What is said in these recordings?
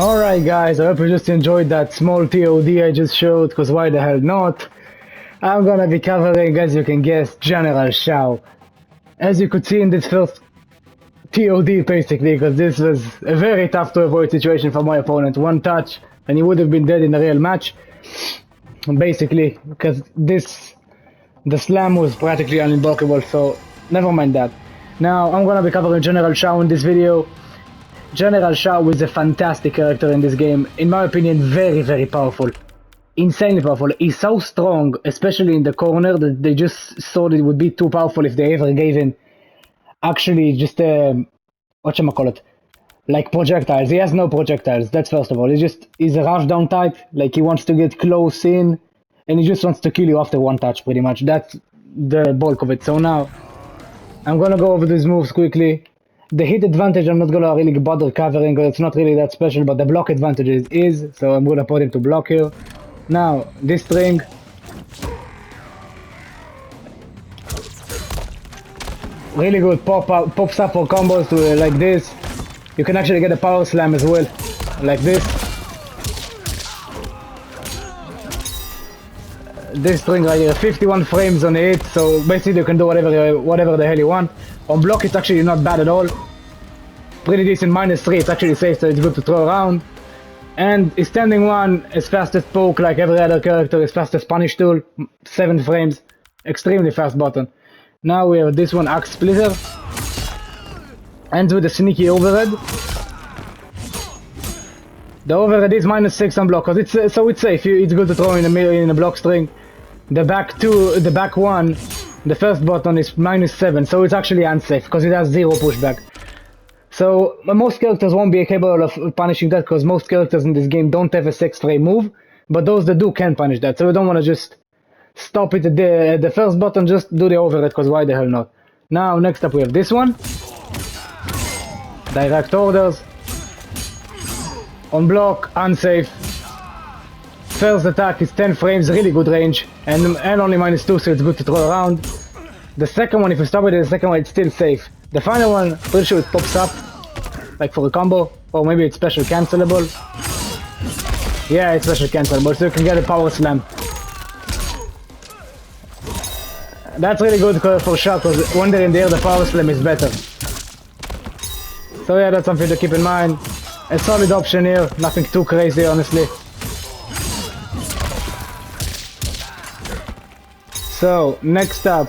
Alright guys, I hope you just enjoyed that small TOD I just showed, cause why the hell not? I'm gonna be covering, as you can guess, General Shao. As you could see in this first TOD basically, because this was a very tough to avoid situation for my opponent. One touch and he would have been dead in a real match. Basically, because the slam was practically unblockable, so never mind that. Now I'm gonna be covering General Shao in this video. General Shao is a fantastic character in this game. In my opinion, very powerful. Insanely powerful. He's so strong, especially in the corner, that they just thought it would be too powerful if they ever gave him actually just whatchamacallit, like projectiles. He has no projectiles, that's first of all. He's a rushdown type, like he wants to get close in, and he just wants to kill you after one touch pretty much. That's the bulk of it. So now, I'm gonna go over these moves quickly. The hit advantage I'm not gonna really bother covering because it's not really that special, but the block advantage is, so I'm gonna put him to block here. Now, this string. Really good pops up for combos to like this. You can actually get a power slam as well, like this. This string right here, 51 frames on it, so basically you can do whatever the hell you want. On block it's actually not bad at all. Pretty decent, -3, it's actually safe, so it's good to throw around. And his standing one is fast as poke, like every other character, is fast as punish tool, 7 frames, extremely fast button. Now we have this one, Axe Splitter. Ends with a sneaky overhead. The overhead is -6 on block, cause so it's safe. It's good to throw in the middle in a block string. The back one, the first button is -7, so it's actually unsafe because it has 0 pushback. So most characters won't be capable of punishing that because most characters in this game don't have a 6 frame move, but those that do can punish that. So you don't want to just stop it at the first button, just do the overhead because why the hell not. Now next up we have this one. Direct orders. On block, unsafe. First attack is 10 frames, really good range, and only -2, so it's good to throw around. The second one, if you stop with it, the second one, it's still safe. The final one, pretty sure it pops up, like for a combo, or maybe it's special cancelable. Yeah, it's special cancelable, so you can get a power slam. That's really good for Shao, because when they're in the air, the power slam is better. So yeah, that's something to keep in mind. A solid option here, nothing too crazy, honestly. So, next up,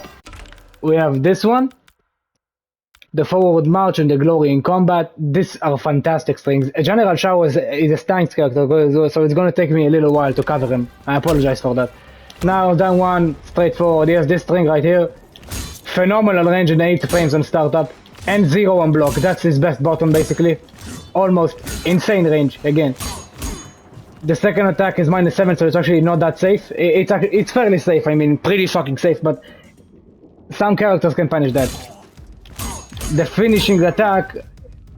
we have this one. The forward march and the glory in combat. These are fantastic strings. General Shao is a Stein's character, so it's gonna take me a little while to cover him. I apologize for that. Now, down one, straightforward. Here's this string right here. Phenomenal range in 8 frames on startup. And 0 on block. That's his best button, basically. Almost insane range, again. The second attack is -7, so it's actually not that safe. It's fairly safe, I mean, pretty fucking safe, but some characters can punish that. The finishing attack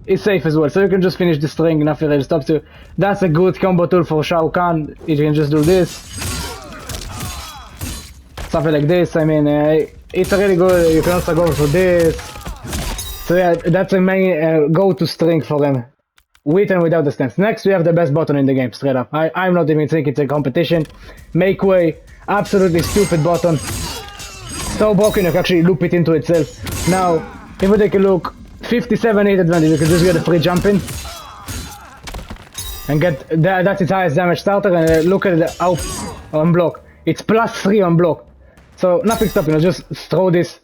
is safe as well, so you can just finish the string, nothing really stops you. That's a good combo tool for Shao Kahn. You can just do this. Something like this, I mean, it's really good. You can also go for this. So yeah, that's a main go-to string for them. With and without the stance. Next, we have the best button in the game, straight up. I'm not even thinking it's a competition. Make way, absolutely stupid button. So broken you can actually loop it into itself. Now, if we take a look, 57 hit advantage, you can just get a free jump in. And get, that's its highest damage starter, and look at the out on block. It's +3 on block. So nothing stopping, just throw this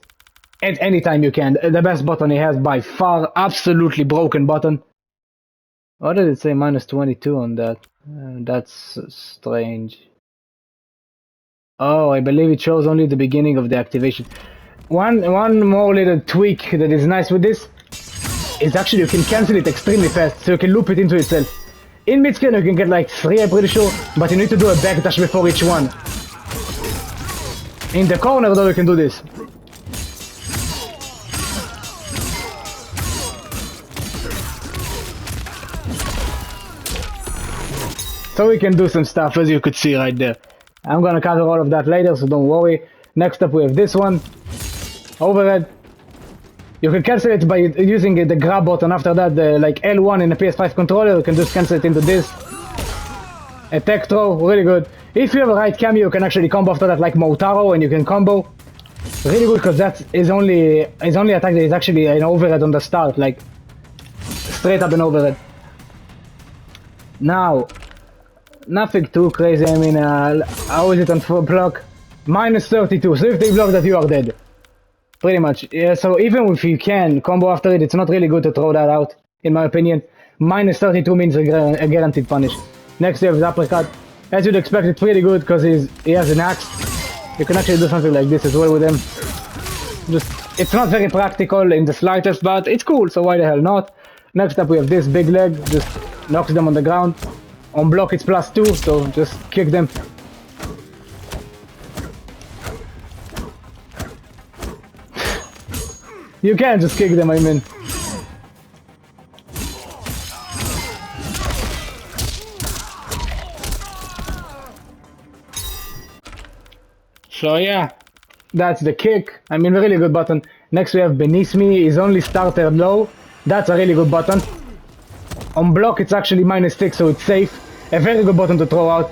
at any time you can. The best button he has by far, absolutely broken button. Why did it say -22 on that? That's strange. Oh, I believe it shows only the beginning of the activation. One more little tweak that is nice with this is actually you can cancel it extremely fast, so you can loop it into itself. In mid-scan you can get like 3, I'm pretty sure, but you need to do a backdash before each one. In the corner though you can do this. So we can do some stuff, as you could see right there. I'm gonna cover all of that later, so don't worry. Next up we have this one. Overhead. You can cancel it by using the grab button. After that, like L1 in a PS5 controller, you can just cancel it into this. Attack throw, really good. If you have a right cameo, you can actually combo after that like Motaro, and you can combo. Really good, because that's his only attack that is actually an overhead on the start, like straight up an overhead. Now, nothing too crazy. I mean, how is it on block? -32. So if they block that, you are dead. Pretty much. Yeah, so even if you can combo after it, it's not really good to throw that out, in my opinion. -32 means a guaranteed punish. Next, you have his uppercut. As you'd expect, it's pretty good because he has an axe. You can actually do something like this as well with him. It's not very practical in the slightest, but it's cool, so why the hell not? Next up, we have this big leg. Just knocks them on the ground. On block, it's +2, so just kick them. You can just kick them, I mean. So yeah, that's the kick. I mean, really good button. Next we have Beneath Me. Is only starter low. That's a really good button. On block, it's actually -6, so it's safe. A very good button to throw out.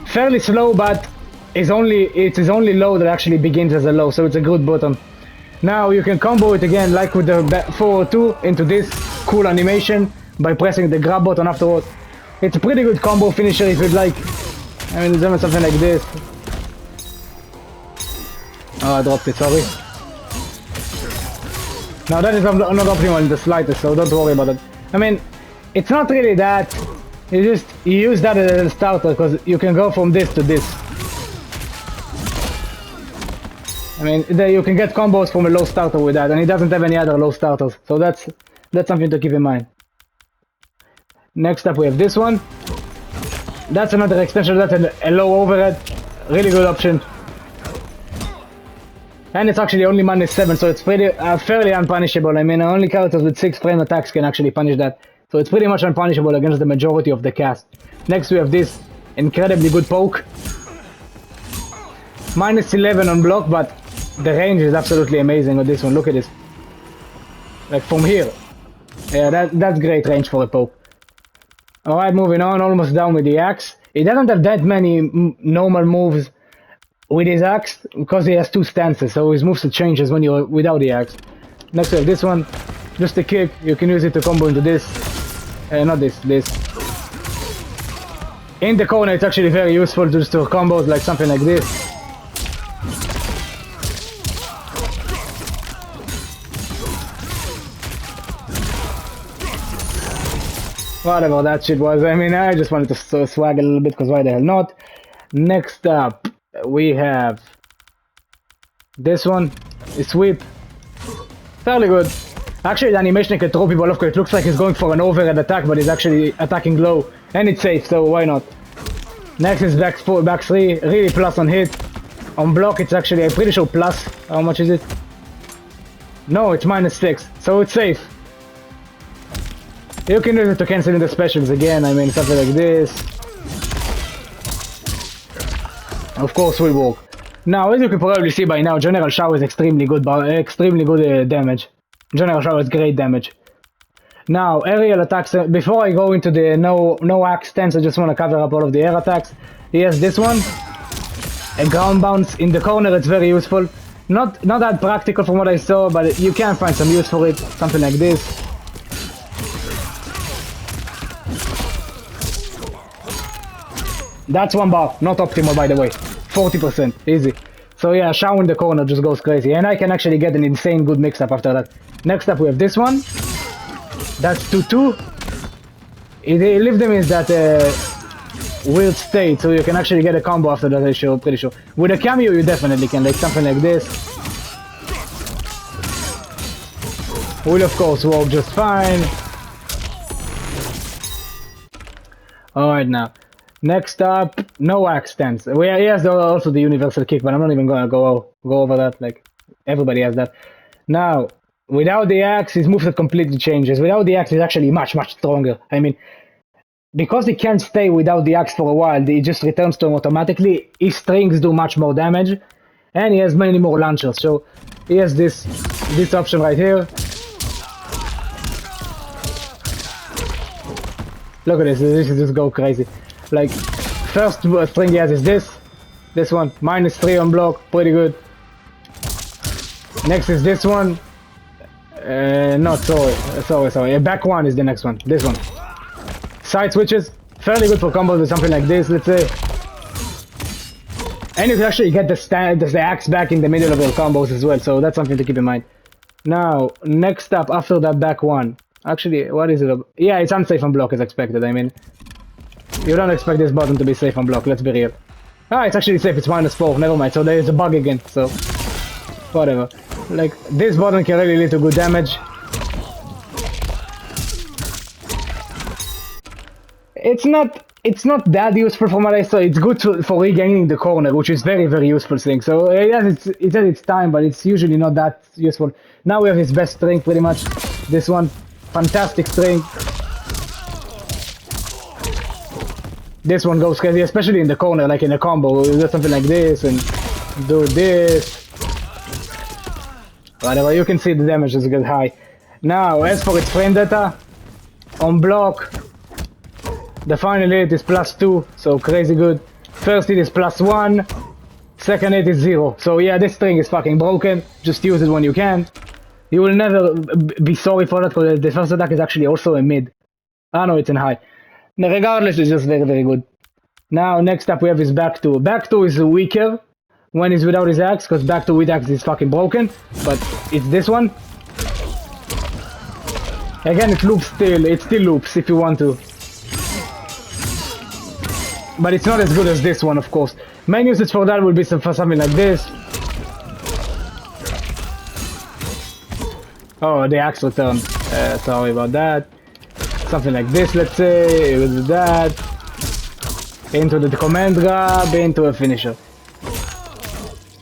Fairly slow, but it is only low that actually begins as a low, so it's a good button. Now you can combo it again, like with the 402, into this cool animation by pressing the grab button afterward. It's a pretty good combo finisher if you'd like. I mean, something like this. Oh, I dropped it, sorry. Now that is not optimal in the slightest, so don't worry about it. I mean, it's not really that. You use that as a starter, because you can go from this to this. I mean, you can get combos from a low starter with that, and it doesn't have any other low starters, so that's something to keep in mind. Next up we have this one. That's another extension, that's a low overhead. Really good option. And it's actually only -7, so it's pretty fairly unpunishable. I mean, only characters with 6 frame attacks can actually punish that. So it's pretty much unpunishable against the majority of the cast. Next we have this incredibly good poke. -11 on block, but the range is absolutely amazing on this one. Look at this. Like from here. Yeah, that's great range for a poke. Alright, moving on, almost down with the axe. He doesn't have that many normal moves with his axe, because he has 2 stances, so his moves changes when you're without the axe. Next we have this one, just a kick. You can use it to combo into this. Not this. In the corner, it's actually very useful to just do combos like something like this. Whatever that shit was. I mean, I just wanted to swag a little bit, because why the hell not? Next up, we have this one. A sweep. Fairly good. Actually, the animation can throw people off, because it looks like he's going for an overhead attack, but he's actually attacking low. And it's safe, so why not? Next is back 3. Really plus on hit. On block, it's actually, I'm pretty sure plus. How much is it? No, it's -6, so it's safe. You can use it to cancel in the specials again. I mean, something like this. Of course, will work. Now, as you can probably see by now, General Shao is extremely good damage. General Shao has great damage. Now, aerial attacks. Before I go into the no axe stance, I just want to cover up all of the air attacks. He has this one, a ground bounce in the corner. It's very useful. Not that practical from what I saw, but you can find some use for it. Something like this. That's 1 bar, not optimal by the way. 40%, easy. So yeah, Shao in the corner just goes crazy, and I can actually get an insane good mix-up after that. Next up we have this one. That's 2-2. They leave them in that weird state, so you can actually get a combo after that, I'm pretty sure. With a cameo you definitely can, like something like this. Will of course work just fine. Alright now. Next up, no axe stance. He has also the universal kick, but I'm not even gonna go over that. Like everybody has that. Now, without the axe, his moveset completely changes. Without the axe, he's actually much stronger. I mean, because he can't stay without the axe for a while, he just returns to him automatically. His strings do much more damage, and he has many more launchers. So he has this option right here. Look at this. This is just go crazy. Like first string he has is this one, -3 on block, pretty good. Next is this one. Not sorry. Back one is the next one. This one. Side switches, fairly good for combos with something like this, let's say. And you can actually get the axe back in the middle of your combos as well, so that's something to keep in mind. Now, next up after that back one. Actually, what is it? Yeah, it's unsafe on block as expected. I mean, you don't expect this button to be safe on block, let's be real. Ah, it's actually safe, it's -4, never mind, so there is a bug again, so whatever. Like, this button can really lead to good damage. It's not that useful from what I saw. It's good for regaining the corner, which is very, very useful thing. So it has its time, but it's usually not that useful. Now we have his best string, pretty much. This one, fantastic string. This one goes crazy, especially in the corner, like in a combo. You do something like this and do this. Whatever, you can see the damage is get high. Now, as for its frame data, on block, the final hit is +2, so crazy good. First hit is +1, second hit is 0. So yeah, this string is fucking broken. Just use it when you can. You will never be sorry for that, because the first attack is actually also a mid. Ah no, it's in high. Regardless, it's just very, very good. Now, next up we have his back 2. Back 2 is weaker when he's without his axe, because back 2 with axe is fucking broken. But it's this one. Again, it loops still. It still loops if you want to. But it's not as good as this one, of course. Main usage for that would be for something like this. Oh, the axe return. Sorry about that. Something like this, let's say. With that. Into the command grab, into a finisher.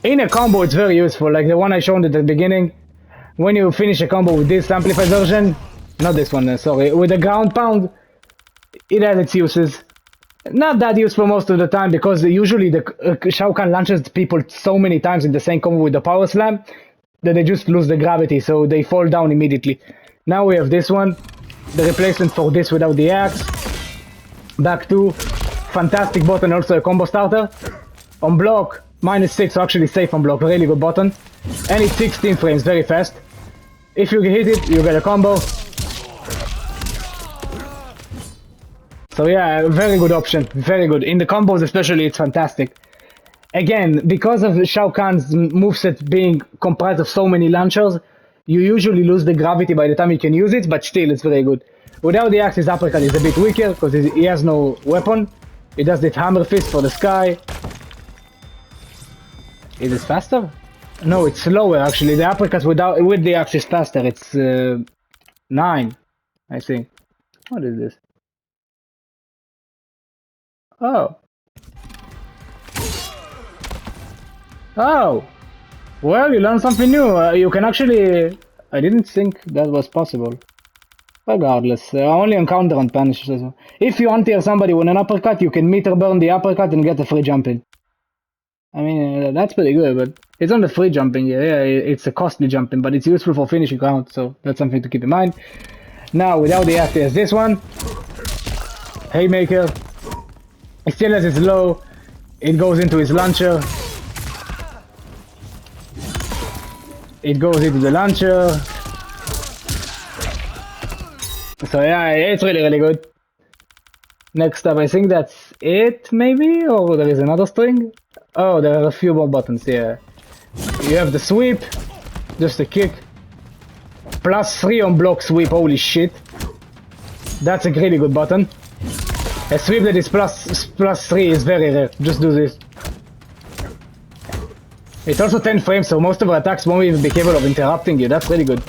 In a combo, it's very useful. Like the one I showed at the beginning. When you finish a combo with this amplified version. Not this one, sorry. With the ground pound. It has its uses. Not that useful most of the time, because usually the Shao Kahn launches people so many times in the same combo with the power slam that they just lose the gravity, so they fall down immediately. Now we have this one, the replacement for this without the axe. Back 2, fantastic button, also a combo starter. On block, -6, so actually safe on block, really good button. And it's 16 frames, very fast. If you hit it, you get a combo. So yeah, very good option, very good. In the combos especially, it's fantastic. Again, because of Shao Kahn's moveset being comprised of so many launchers, you usually lose the gravity by the time you can use it, but still, it's very good. Without the axe, his uppercut is a bit weaker, because he has no weapon. He does this hammer fist for the sky. Is it faster? No, it's slower actually. The uppercut with the axe is faster. It's 9, I think. What is this? Oh. Oh. Well, you learned something new. You can actually... I didn't think that was possible. Regardless, only on counter and punish. So. If you anti-air somebody with an uppercut, you can meter burn the uppercut and get a free jump in. I mean, that's pretty good, but it's on the free jumping. Yeah, it's a costly jumping, but it's useful for finishing round, so that's something to keep in mind. Now, without the axe, there's this one. Haymaker. It still has its low. It goes into his launcher. It goes into the launcher. So yeah, it's really, really good. Next up, I think that's it, maybe? Or there is another string? Oh, there are a few more buttons, yeah. You have the sweep, just a kick. +3 on block sweep, holy shit. That's a really good button. A sweep that is +3 is very rare, just do this. It's also 10 frames, so most of our attacks won't even be capable of interrupting you, that's really good.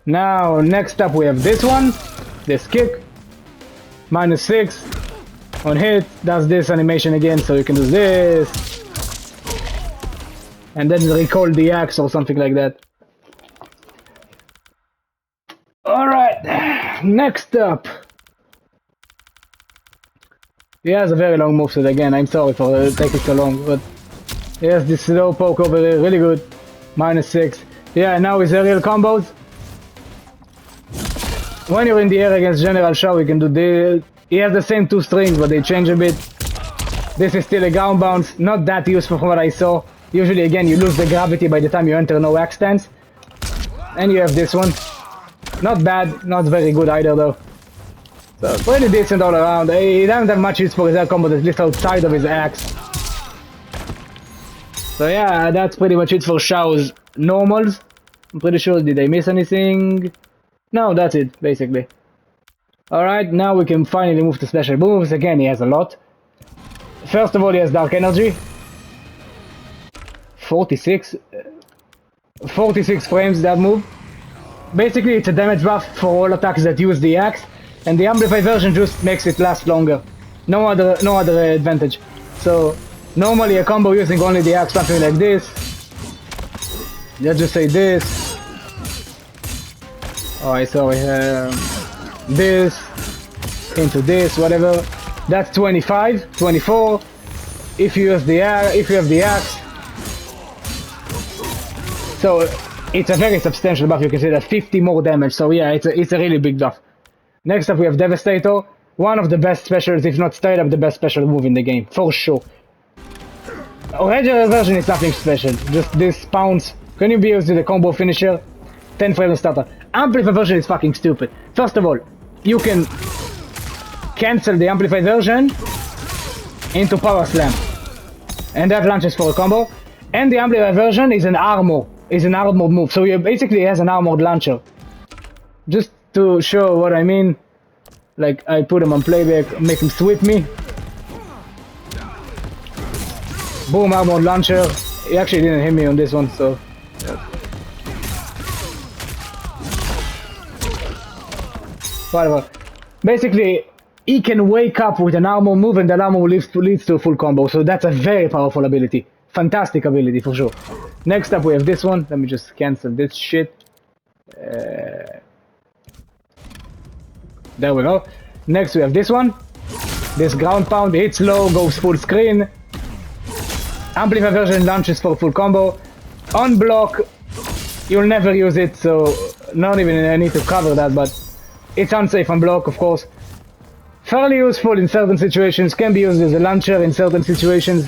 Now, next up we have this one, this kick, -6, on hit, does this animation again, so you can do this, and then recall the axe or something like that. Alright, next up, He has a very long moveset again, I'm sorry for taking so long, but he has this slow poke over there, really good. -6. Yeah, now his aerial combos. When you're in the air against General Shao, you can do this. He has the same 2 strings, but they change a bit. This is still a ground bounce, not that useful from what I saw. Usually, again, you lose the gravity by the time you enter no axe stance. And you have this one. Not bad, not very good either though. So, pretty decent all around. He doesn't have much use for his air combo, at least outside of his axe. So yeah, that's pretty much it for Shao's normals. I'm pretty sure, did I miss anything? No, that's it, basically. Alright, now we can finally move to special moves. Again, he has a lot. First of all, he has Dark Energy. 46 frames, that move. Basically, it's a damage buff for all attacks that use the axe, and the amplified version just makes it last longer. No other advantage. So, normally a combo using only the axe, something like this. Let's just say this. Oh, sorry. This into this, whatever. That's 25, 24. If you have the axe. So it's a very substantial buff. You can see that 50 more damage. So yeah, it's a really big buff. Next up, we have Devastator. One of the best specials, if not straight up the best special move in the game, for sure. Regular version is nothing special. Just this pounce. Can you be used with a combo finisher? 10 frames starter. Amplified version is fucking stupid. First of all, you can cancel the amplified version into Power Slam, and that launches for a combo. And the amplified version is an armored move. So he basically has an armored launcher. Just to show what I mean, like I put him on playback, make him sweep me. Boom, armored launcher. He actually didn't hit me on this one, so. Whatever. Basically, he can wake up with an armor move, and that armor leads to a full combo. So that's a very powerful ability. Fantastic ability for sure. Next up, we have this one. Let me just cancel this shit. There we go. Next, we have this one. This ground pound hits low, goes full screen. Amplified version launches for full combo. On block, you'll never use it, so not even I need to cover that, but it's unsafe on block, of course. Fairly useful in certain situations, can be used as a launcher in certain situations.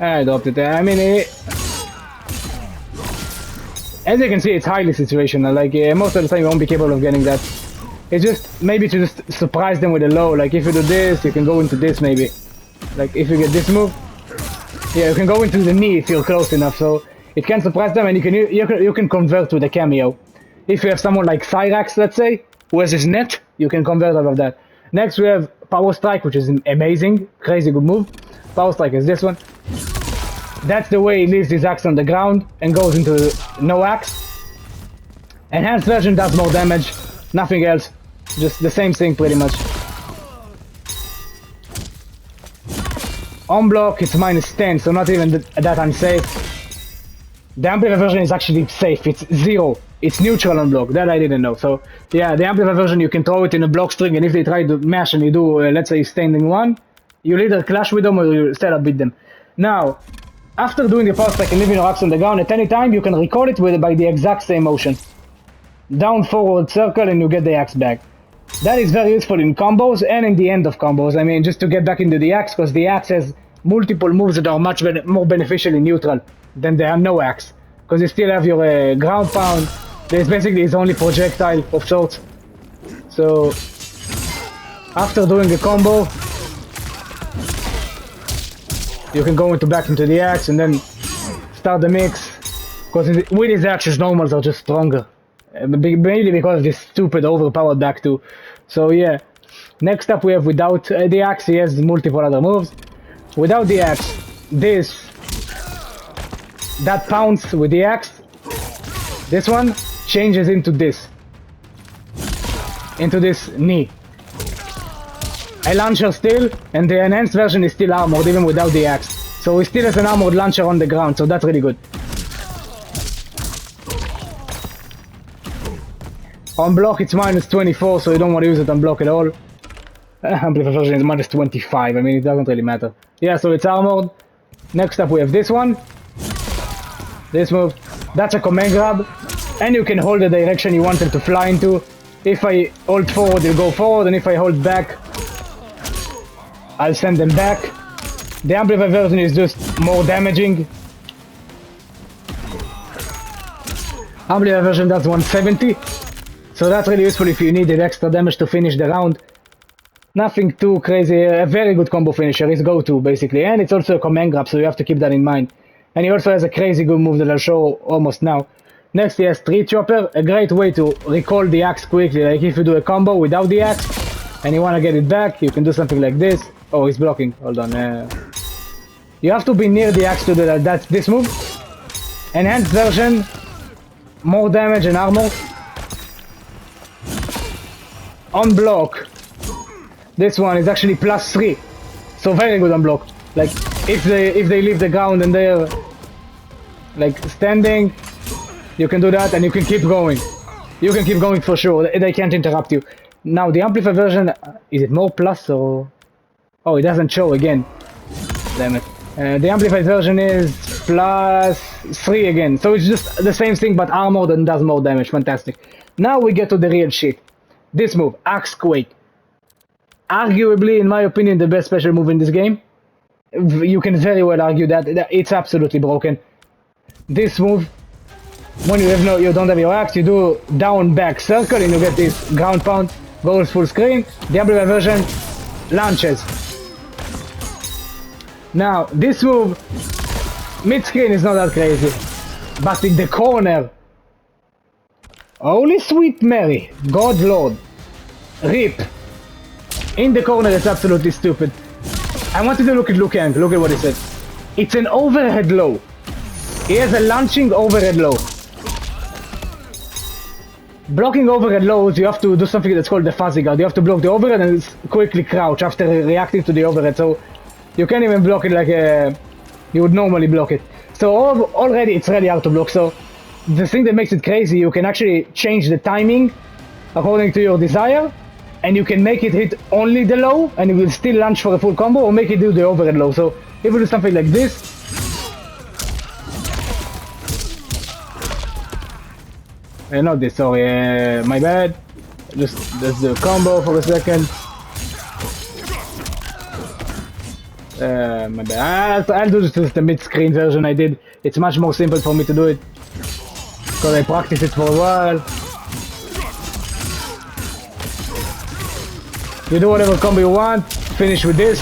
I dropped it there. I mean, as you can see, it's highly situational. Like, most of the time you won't be capable of getting that. It's just, maybe to just surprise them with a low. Like, if you do this, you can go into this, maybe. Like, if you get this move, yeah, you can go into the knee if you're close enough. So, it can surprise them, and you can convert with a cameo. If you have someone like Cyrax, let's say, who has his net, you can convert out of that. Next, we have Power Strike, which is amazing. Crazy good move. Power Strike is this one. That's the way he leaves his axe on the ground and goes into no axe. Enhanced version does more damage, nothing else. Just the same thing pretty much. On block, it's -10, so not even that unsafe. The amplified version is actually safe, it's 0. It's neutral on block, that I didn't know. So yeah, the amplified version, you can throw it in a block string, and if they try to mash and you do, let's say, standing one, you'll either clash with them or you set up beat them. Now, after doing the power strike and leaving your axe on the ground, at any time you can recall it by the exact same motion. Down, forward, circle, and you get the axe back. That is very useful in combos and in the end of combos. I mean, just to get back into the axe, because the axe has multiple moves that are much more beneficial in neutral than there are no axe. Because you still have your ground pound. There's basically his only projectile of sorts. So, after doing the combo, you can go back into the axe and then start the mix. Because with his axe, his normals are just stronger. Mainly because of this stupid overpowered back too. So yeah. Next up we have without the axe, he has multiple other moves. Without the axe, that pounce with the axe, this one changes into this knee. A launcher still, and the enhanced version is still armored even without the axe. So he still has an armored launcher on the ground, so that's really good. On block it's -24, so you don't want to use it on block at all. Amplifier version is minus 25, I mean, it doesn't really matter. Yeah, so it's armored. Next up we have this one. This move. That's a command grab. And you can hold the direction you want them to fly into. If I hold forward, they'll go forward, and if I hold back, I'll send them back. The Amplifier version is just more damaging. Amplifier version does 170. So that's really useful if you needed extra damage to finish the round. Nothing too crazy, a very good combo finisher, is go-to basically, and it's also a command grab, so you have to keep that in mind. And he also has a crazy good move that I'll show almost now. Next he has Street Chopper, a great way to recall the axe quickly, like if you do a combo without the axe, and you want to get it back, you can do something like this. Oh, he's blocking, hold on. You have to be near the axe to do that, that's this move. Enhanced version, more damage and armor. On block. This one is actually +3, so very good on block. Like if they leave the ground and they're like standing, you can do that and you can keep going. You can keep going for sure. They can't interrupt you. Now the Amplifier version, is it more plus or? Oh, it doesn't show again. Damn it. The Amplified version is +3 again, so it's just the same thing but armored and does more damage. Fantastic. Now we get to the real shit. This move, Axe Quake. Arguably, in my opinion, the best special move in this game. You can very well argue that it's absolutely broken. This move, when you don't have your axe, you do down back circle and you get this ground pound, goes full screen. The Amplified version launches. Now this move, mid screen is not that crazy, but in the corner, holy sweet Mary, God Lord, rip. In the corner, it's absolutely stupid. I wanted to look at Liu Kang. Look at what he said. It's an overhead low. He has a launching overhead low. Blocking overhead lows, you have to do something that's called the fuzzy guard. You have to block the overhead and quickly crouch after reacting to the overhead. So you can't even block it like you would normally block it. So already it's really hard to block. So the thing that makes it crazy, you can actually change the timing according to your desire. And you can make it hit only the low, and it will still launch for a full combo, or make it do the overhead low. So if we do something like this, not this, sorry, my bad. Just let's do a combo for a second. My bad. I'll do just the mid-screen version I did. It's much more simple for me to do it because I practiced it for a while. You do whatever combo you want, finish with this.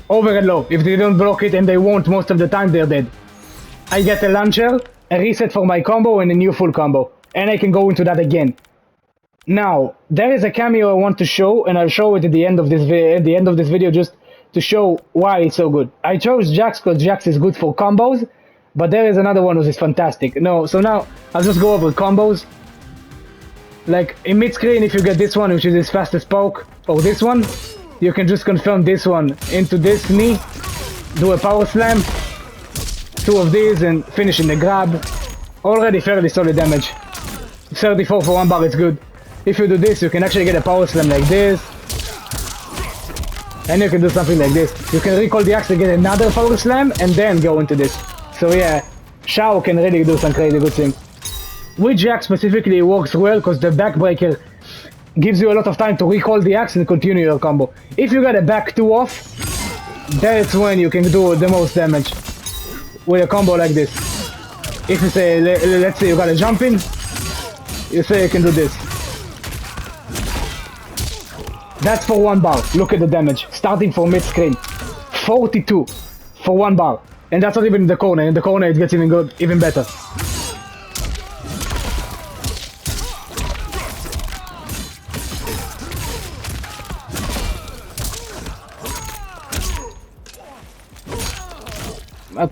Overhead low. If they don't block it, and they won't most of the time, they're dead. I get a launcher, a reset for my combo, and a new full combo. And I can go into that again. Now, there is a cameo I want to show, and I'll show it at the end of this video just to show why it's so good. I chose Jax because Jax is good for combos, but there is another one which is fantastic. No, so now I'll just go over combos. Like in mid-screen, if you get this one, which is his fastest poke, or this one, you can just confirm this one into this knee, do a power slam, 2 of these, and finish in the grab. Already fairly solid damage. 34 for 1 bar is good. If you do this, you can actually get a power slam like this, and you can do something like this. You can recall the axe and get another power slam, and then go into this. So yeah, Shao can really do some crazy good things. With Jax specifically, it works well because the backbreaker gives you a lot of time to recall the axe and continue your combo. If you got a back 2 off, that's when you can do the most damage with a combo like this. If you say, let's say you got a jump in, you say you can do this. That's for 1 bar. Look at the damage. Starting from mid-screen. 42 for 1 bar. And that's not even in the corner. In the corner it gets even good, even better.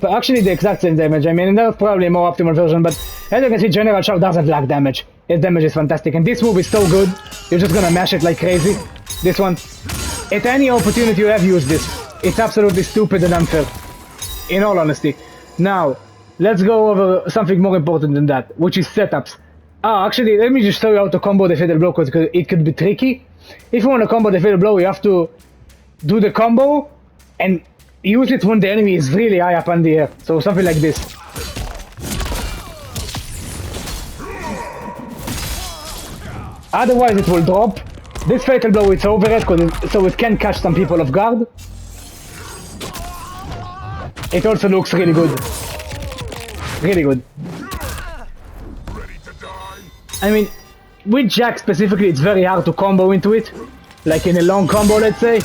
Actually the exact same damage, I mean, that's probably a more optimal version, but as you can see, General Shao doesn't lack damage. His damage is fantastic, and this move is so good, you're just gonna mash it like crazy. This one. At any opportunity you have, use this. It's absolutely stupid and unfair, in all honesty. Now, let's go over something more important than that, which is setups. Actually, let me just show you how to combo the fatal blow, because it could be tricky. If you want to combo the fatal blow, you have to do the combo and use it when the enemy is really high up in the air. So something like this. Otherwise it will drop. This fatal blow it's overhead so it can catch some people off guard. It also looks really good. Really good. I mean, with Jack specifically, it's very hard to combo into it. Like in a long combo, let's say.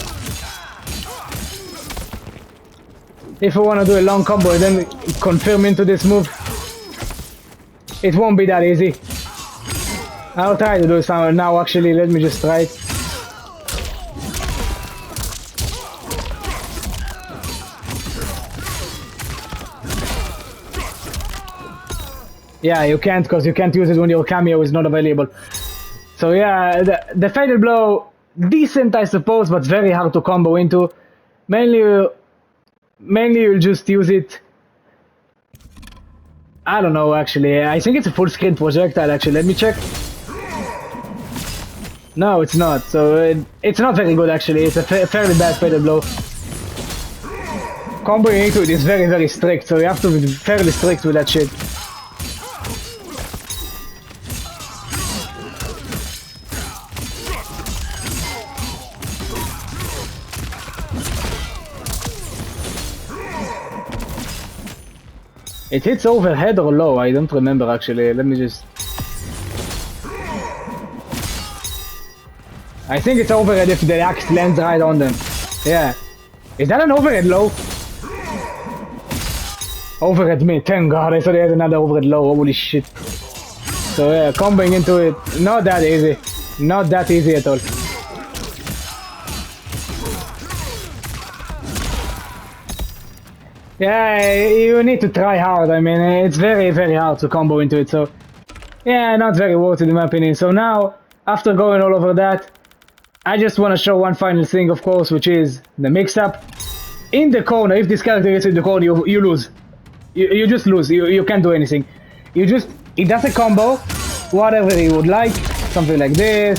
If I want to do a long combo and then confirm into this move, it won't be that easy. I'll try to do some now actually, let me just try it. Yeah, you can't, because you can't use it when your cameo is not available. So yeah, the fatal blow, decent I suppose, but very hard to combo into. Mainly you'll just use it. I don't know actually, I think it's a full screen projectile actually, let me check. No, it's not, so it's not very good actually, it's a fairly bad fatal blow. Comboing into it is very, very strict, so you have to be fairly strict with that shit. It hits overhead or low, I don't remember actually, let me just... I think it's overhead if the axe lands right on them. Yeah. Is that an overhead low? Overhead mid, thank god, I thought he had another overhead low, holy shit. So yeah, comboing into it, not that easy. Not that easy at all. Yeah, you need to try hard, I mean, it's very, very hard to combo into it, so... Yeah, not very worth it in my opinion. So now, after going all over that, I just want to show one final thing, of course, which is the mix-up. In the corner, if this character gets in the corner, you lose. You just lose, you can't do anything. You just, he does a combo, whatever he would like, something like this.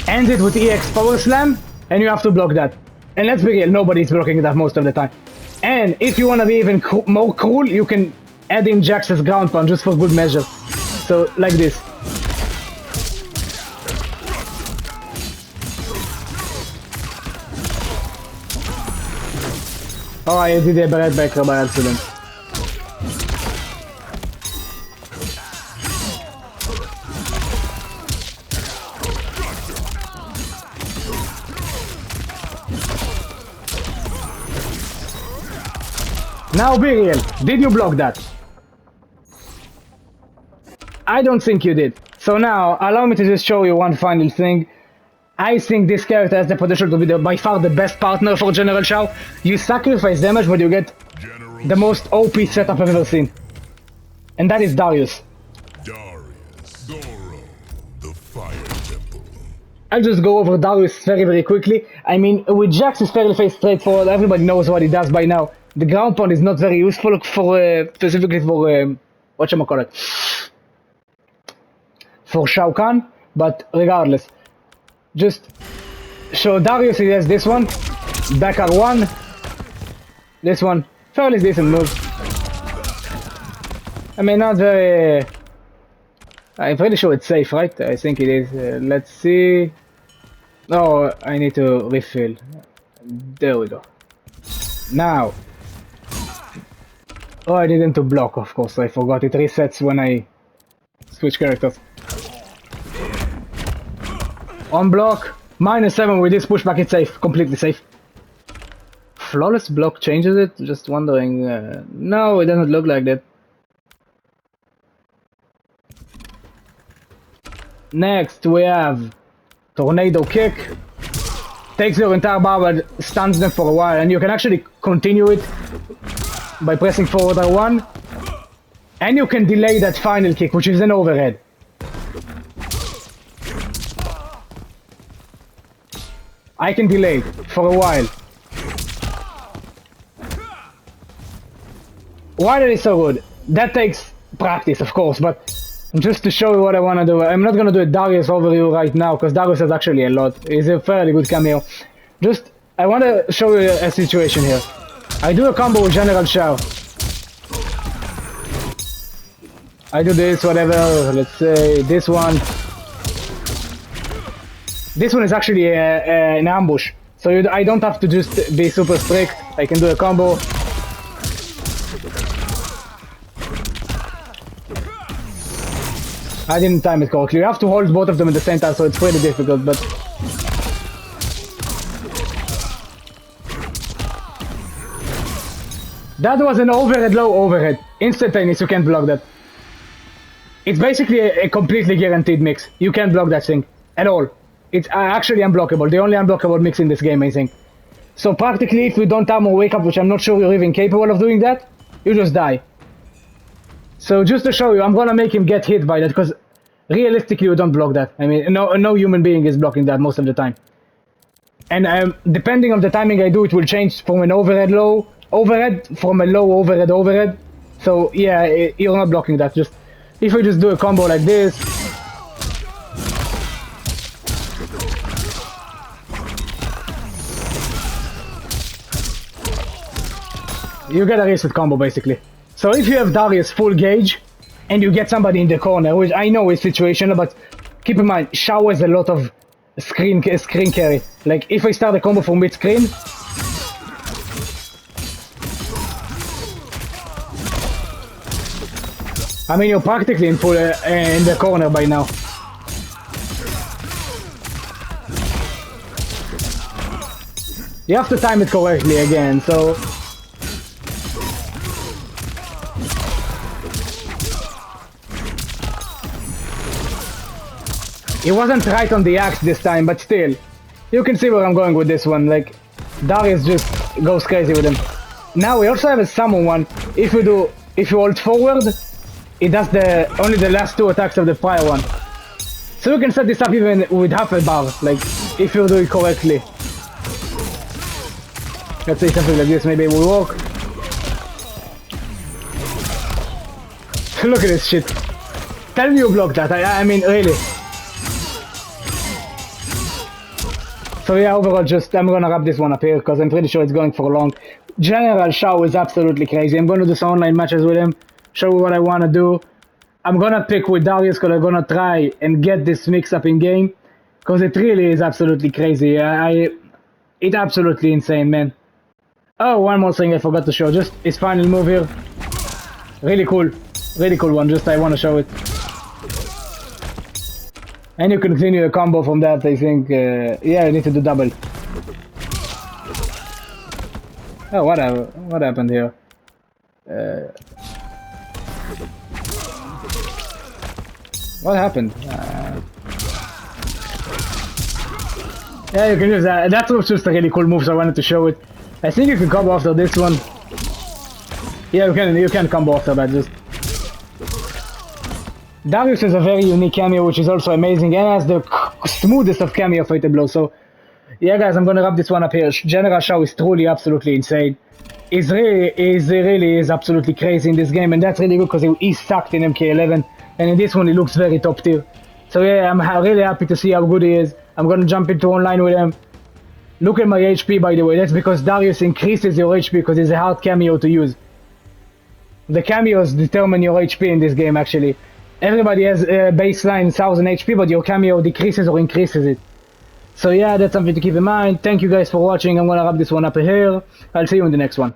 Ends it with EX Power Slam, and you have to block that. And let's be real, nobody's blocking that most of the time. And if you want to be even more cruel, you can add in Jax's ground pound just for good measure. So, like this. Oh, I did a bad backer by accident. Now be real, did you block that? I don't think you did. So now, allow me to just show you one final thing. I think this character has the potential to be by far the best partner for General Shao. You sacrifice damage, but you get the most OP setup I've ever seen. And that is Darius. Zoro, the Fire Temple. I'll just go over Darius very, very quickly. I mean, with Jax is fairly straightforward, everybody knows what he does by now. The ground pound is not very useful for, specifically for, whatchamacallit, for Shao Kahn, but regardless. Just show Darius, he has this one, back R1, this one, fairly decent move. I mean, not very... I'm pretty sure it's safe, right? I think it is. Let's see... Oh, I need to refill. There we go. Now. Oh, I didn't to block, of course, I forgot. It resets when I switch characters. On block, -7 with this pushback, it's safe, completely safe. Flawless block changes it? Just wondering. No, it doesn't look like that. Next, we have Tornado Kick. Takes your entire bar but stuns them for a while, and you can actually continue it by pressing forward R1. And you can delay that final kick, which is an overhead. I can delay for a while. Why that is so good? That takes practice, of course, but Just to show you what I want to do. I'm not going to do a Darius overview right now, because Darius has actually a lot. He's a fairly good cameo. Just, I want to show you a situation here. I do a combo with General Shao. I do this, whatever, let's say this one. This one is actually an ambush. So I don't have to just be super strict. I can do a combo. I didn't time it correctly. You have to hold both of them at the same time, so it's pretty difficult, but... That was an overhead, low overhead. Instantaneous, you can't block that. It's basically a completely guaranteed mix. You can't block that thing at all. It's actually unblockable. The only unblockable mix in this game, I think. So practically, if you don't time or wake up, which I'm not sure you're even capable of doing that, you just die. So just to show you, I'm gonna make him get hit by that, because realistically, you don't block that. I mean, no human being is blocking that most of the time. And depending on the timing I do, it will change from an overhead low overhead, from a low overhead overhead. So yeah, you're not blocking that. Just if we just do a combo like this. You get a reset combo basically. So if you have Darius full gauge and you get somebody in the corner, which I know is situational, but keep in mind, Shao has a lot of screen carry. Like if I start a combo from mid screen, I mean, you're practically in full in the corner by now. You have to time it correctly again, so... It wasn't right on the axe this time, but still. You can see where I'm going with this one, like... Darius just goes crazy with him. Now we also have a summon one. If you hold forward, it does only the last two attacks of the prior one. So you can set this up even with half a bar, like, if you do it correctly. Let's say something like this, maybe it will work. Look at this shit. Tell me you blocked that, I mean, really. So yeah, overall, I'm gonna wrap this one up here, because I'm pretty sure it's going for long. General Shao is absolutely crazy. I'm gonna do some online matches with him, show you what I wanna do. I'm gonna pick with Darius, because I'm gonna try and get this mix up in game, because it really is absolutely crazy. It's absolutely insane, man. Oh, one more thing I forgot to show, just his final move here. Really cool one, just I wanna show it. And you can continue a combo from that, I think. Yeah, you need to do double. Oh, what happened here? What happened? Yeah, you can use that. That was just a really cool move, so I wanted to show it. I think you can combo after this one. Yeah, you can combo after that, just... Darius is a very unique cameo, which is also amazing, and has the smoothest of cameo fighter blows. So, yeah, guys, I'm gonna wrap this one up here. General Shao is truly absolutely insane. He really is absolutely crazy in this game, and that's really good because he's sucked in MK11, and in this one he looks very top tier. So yeah, I'm really happy to see how good he is. I'm gonna jump into online with him. Look at my HP, by the way. That's because Darius increases your HP because it's a hard cameo to use. The cameos determine your HP in this game, actually. Everybody has a baseline 1000 HP, but your cameo decreases or increases it. So yeah, that's something to keep in mind. Thank you guys for watching. I'm gonna wrap this one up here. I'll see you in the next one.